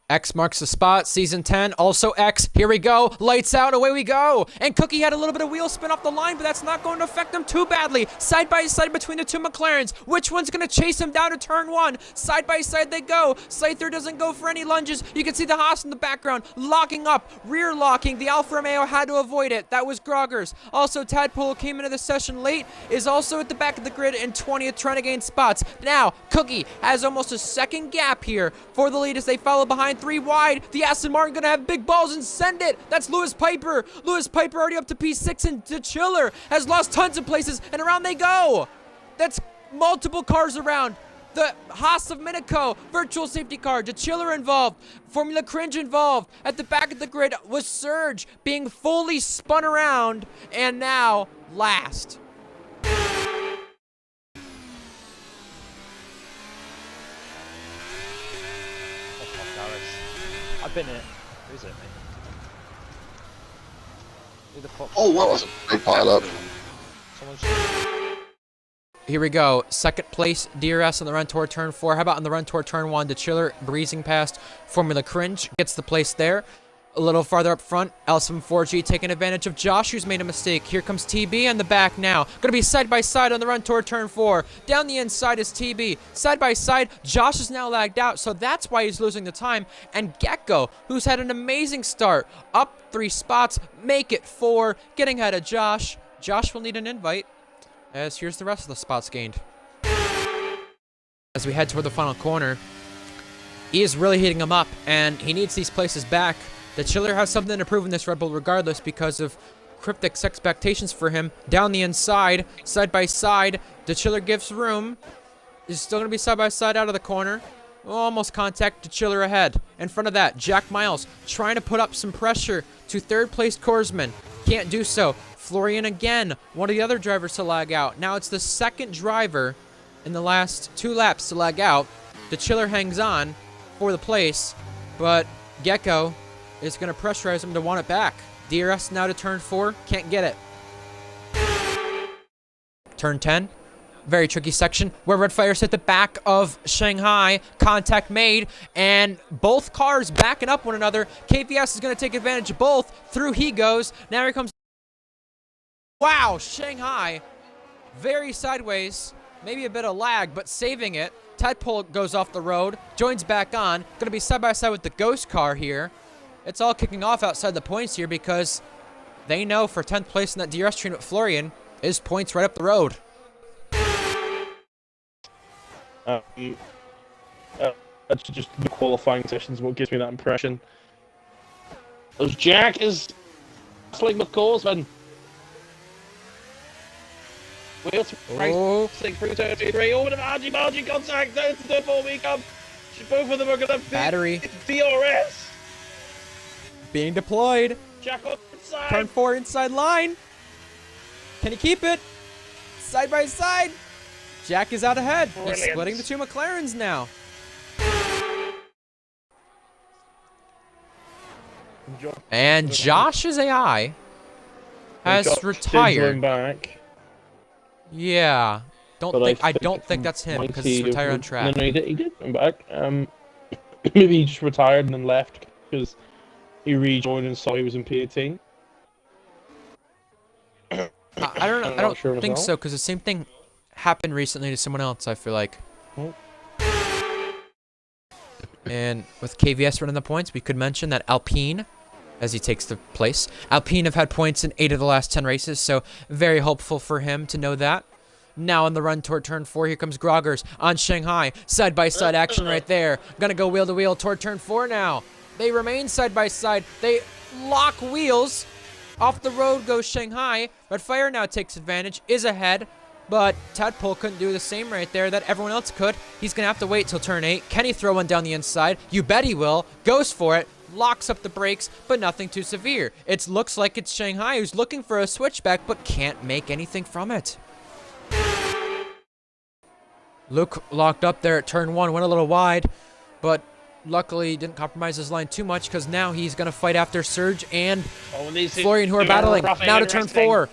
X marks the spot, season 10, also X, here we go, lights out, away we go, and Cookie had a little bit of wheel spin off the line, but that's not going to affect him too badly, side by side between the two McLarens, which one's going to chase him down to turn one, side by side they go, Scyther doesn't go for any lunges, you can see the Haas in the background, locking up, rear locking, the Alfa Romeo had to avoid it, that was Groggers, also Tadpole, who came into the session late, is also at the back of the grid in 20th, trying to gain spots, now Cookie has almost a second gap here for the lead as they follow behind 3 wide. The Aston Martin gonna have big balls and send it. That's Lewis Piper. Lewis Piper already up to P6, and the Chiller has lost tons of places, and around they go. That's multiple cars around. The Haas of Minico, virtual safety car, the Chiller involved, Formula Cringe involved. At the back of the grid was Surge being fully spun around, and now last. I've been it. Who is it, mate? Who the fuck? Oh, what was a big pile up? Here we go. Second place, DRS on the run toward turn 4. How about on the run toward turn 1? The Chiller breezing past Formula Cringe gets the place there. A little farther up front, L74G taking advantage of Josh, who's made a mistake. Here comes TB in the back now. Going to be side by side on the run toward turn 4. Down the inside is TB. Side by side, Josh is now lagged out, so that's why he's losing the time. And Gecko, who's had an amazing start, up 3 spots, make it 4, getting ahead of Josh. Josh will need an invite, as here's the rest of the spots gained. As we head toward the final corner, he is really heating him up, and he needs these places back. The Chiller has something to prove in this Red Bull regardless because of Cryptic's expectations for him. Down the inside, side by side, the Chiller gives room. He's still going to be side by side out of the corner. Almost contact the Chiller ahead. In front of that, Jack Miles trying to put up some pressure to third place Korsman. Can't do so. Florian again, one of the other drivers to lag out. Now it's the second driver in the last 2 laps to lag out. The Chiller hangs on for the place, but Gecko is going to pressurize him to want it back. DRS now to turn 4. Can't get it. Turn 10. Very tricky section where Red Fire's hit the back of Shanghai. Contact made, and both cars backing up one another. KVS is going to take advantage of both. Through he goes. Now here comes... Wow, Shanghai. Very sideways. Maybe a bit of lag, but saving it. Tadpole goes off the road. Joins back on. Going to be side by side with the Ghost car here. It's all kicking off outside the points here because they know for 10th place in that DRS train with Florian is points right up the road. That's just the qualifying sessions what gives me that impression. As Jack is wrestling with Korsman. Wheels Oh. through 33. Oh, the margin contact down to the 4 we come. Both of them are going to Battery DRS. being deployed. Jack on inside. Turn 4 inside line. Can he keep it? Side by side. Jack is out ahead. Brilliant. He's splitting the 2 McLarens now. And Josh's AI has retired. Back. Yeah. But I don't think that's him because he's retired on track. No, he did come back. Maybe he just retired and then left because he rejoined and saw he was in P18. I don't sure think myself. so because the same thing happened recently to someone else, I feel like. Oh. And with KVS running the points, we could mention that Alpine, as he takes the place. Alpine have had points in 8 of the last 10 races, so very hopeful for him to know that. Now on the run toward turn 4, here comes Groggers on Shanghai. Side-by-side action right there. Gonna go wheel-to-wheel toward turn 4 now. They remain side-by-side. They lock wheels. Off the road goes Shanghai. Red Fire now takes advantage, is ahead. But Tadpole couldn't do the same right there that everyone else could. He's gonna have to wait till turn 8. Can he throw one down the inside? You bet he will. Goes for it. Locks up the brakes, but nothing too severe. It looks like it's Shanghai who's looking for a switchback, but can't make anything from it. Luke locked up there at turn 1, went a little wide, but luckily didn't compromise his line too much because now he's going to fight after Surge and Florian, who are battling. Now to turn 4.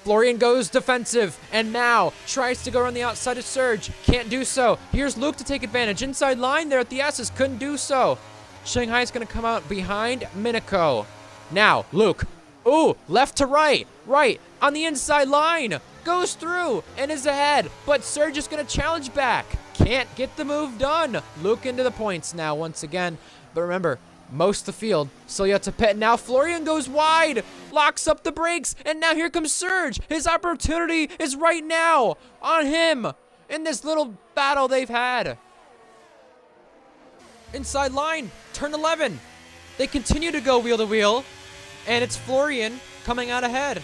Florian goes defensive and now tries to go around the outside of Surge. Can't do so. Here's Luke to take advantage. Inside line there at the S's. Couldn't do so. Shanghai is going to come out behind Minako. Now, Luke. Ooh, left to right. Right, on the inside line. Goes through and is ahead. But Serge is going to challenge back. Can't get the move done. Luke into the points now once again. But remember, most of the field still yet to pit. Now Florian goes wide. Locks up the brakes. And now here comes Serge. His opportunity is right now on him in this little battle they've had. Inside line, turn 11. They continue to go wheel to wheel, and it's Florian coming out ahead.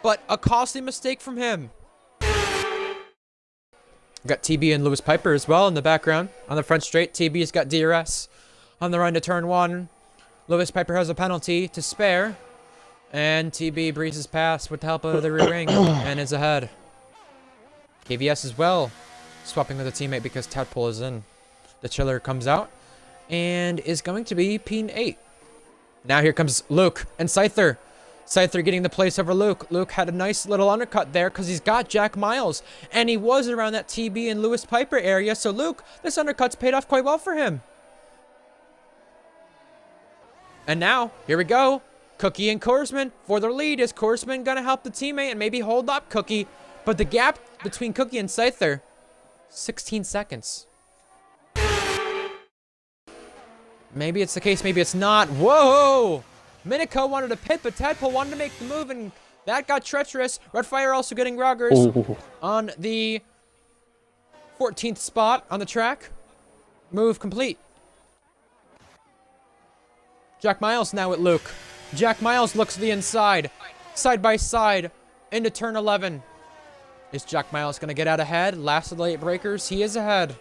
But a costly mistake from him. Got TB and Lewis Piper as well in the background. On the front straight, TB's got DRS on the run to turn 1. Lewis Piper has a penalty to spare. And TB breezes past with the help of the rear wing and is ahead. KVS as well, swapping with a teammate because Tadpole is in. The Chiller comes out and is going to be P8. Now here comes Luke and Scyther. Scyther getting the place over Luke. Luke had a nice little undercut there because he's got Jack Miles. And he was around that TB and Lewis Piper area. So Luke, this undercut's paid off quite well for him. And now, here we go. Cookie and Korsman for their lead. Is Korsman going to help the teammate and maybe hold up Cookie? But the gap between Cookie and Scyther, 16 seconds. Maybe it's the case, maybe it's not. Whoa! Minako wanted to pit, but Tadpole wanted to make the move, and that got treacherous. Redfire also getting Roggers on the 14th spot on the track. Move complete. Jack Miles now with Luke. Jack Miles looks to the inside. Side by side into turn 11. Is Jack Miles going to get out ahead? Last of the late breakers. He is ahead.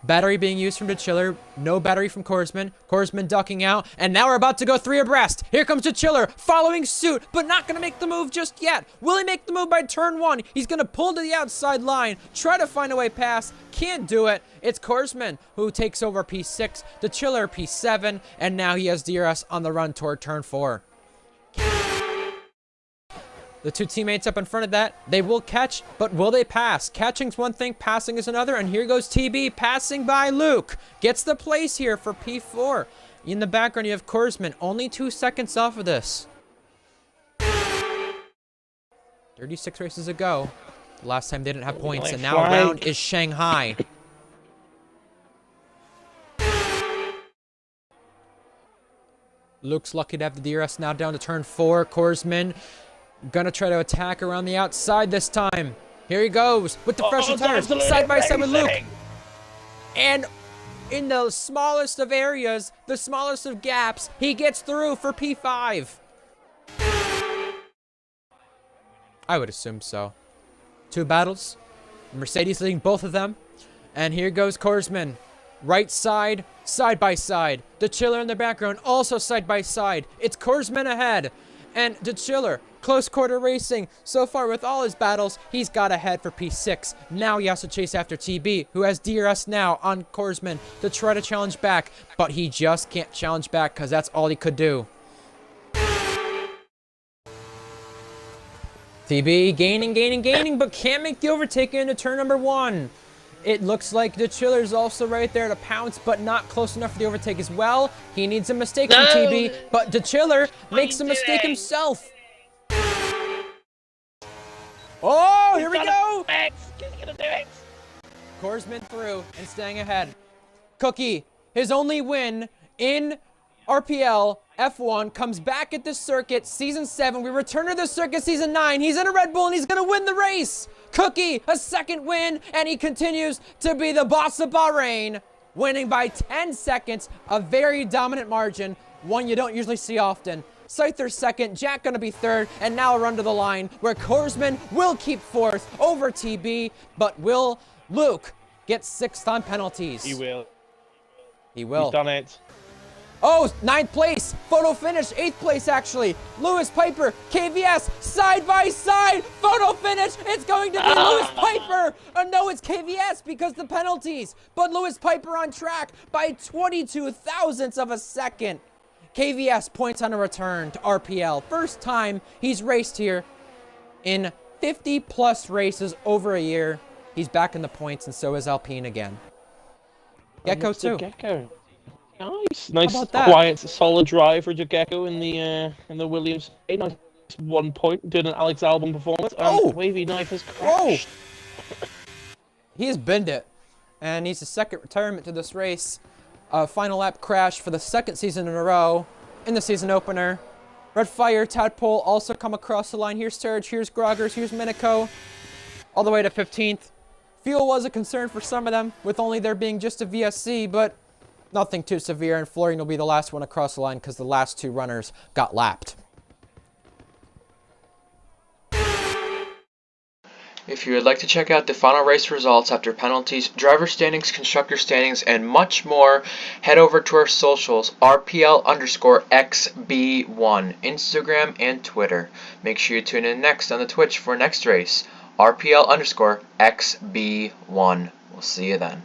Battery being used from the Chiller. No battery from Korsman. Korsman ducking out. And now we're about to go 3 abreast. Here comes the Chiller following suit, but not going to make the move just yet. Will he make the move by turn 1? He's going to pull to the outside line. Try to find a way past. Can't do it. It's Korsman who takes over P6. The Chiller P7. And now he has DRS on the run toward turn 4. The two teammates up in front of that, they will catch, but will they pass? Catching's one thing, passing is another, and here goes TB passing by Luke. Gets the place here for P4. In the background, you have Korsman, only 2 seconds off of this. 36 races ago. The last time they didn't have points, and now around is Shanghai. Luke's lucky to have the DRS now down to turn 4. Korsman gonna try to attack around the outside this time. Here he goes with the fresher tires, side by side with Luke. And in the smallest of areas, the smallest of gaps, he gets through for P5. I would assume so. 2 battles. Mercedes leading both of them. And here goes Korsman. Right side, side by side. The Chiller in the background, also side by side. It's Korsman ahead. And the Chiller, close quarter racing. So far with all his battles, he's got ahead for P6. Now he has to chase after TB, who has DRS now on Korsman to try to challenge back. But he just can't challenge back because that's all he could do. TB gaining, but can't make the overtake into turn number 1. It looks like the Chiller's also right there to pounce, but not close enough for the overtake as well. He needs a mistake from TB, but the Chiller makes a mistake himself. Oh, here we go! He's gonna do it! Korsman through and staying ahead. Cookie, his only win in RPL F1, comes back at this circuit, Season 7. We return to the circuit, Season 9. He's in a Red Bull, and he's going to win the race. Cookie, a second win, and he continues to be the boss of Bahrain, winning by 10 seconds, a very dominant margin, one you don't usually see often. Scyther second, Jack going to be third, and now a run to the line where Korsman will keep fourth over TB, but will Luke get 6th on penalties? He will. He will. He's done it. Oh, 9th place, photo finish, 8th place actually. Lewis Piper, KVS, side by side, photo finish. It's going to be Lewis Piper. No, it's KVS because the penalties. But Lewis Piper on track by 22 thousandths of a second. KVS points on a return to RPL. First time he's raced here in 50 plus races over a year. He's back in the points, and so is Alpine again. Gecko It's the too. Gecko. Nice, about that? quiet, solid drive for Gecko in the Williams. Nice 1 point, did an Alex Albon performance, and Oh! Wavy Knife has Whoa! crashed. He has binned it, and needs a second retirement to this race. Final lap crash for the second season in a row in the season opener. Red Fire, Tadpole also come across the line. Here's Sturge, here's Groggers, here's Minico, all the way to 15th. Fuel was a concern for some of them, with only there being just a VSC, but nothing too severe, and Florian will be the last one across the line because the last two runners got lapped. If you would like to check out the final race results after penalties, driver standings, constructor standings, and much more, head over to our socials, RPL_XB1, Instagram and Twitter. Make sure you tune in next on the Twitch for next race, RPL_XB1. We'll see you then.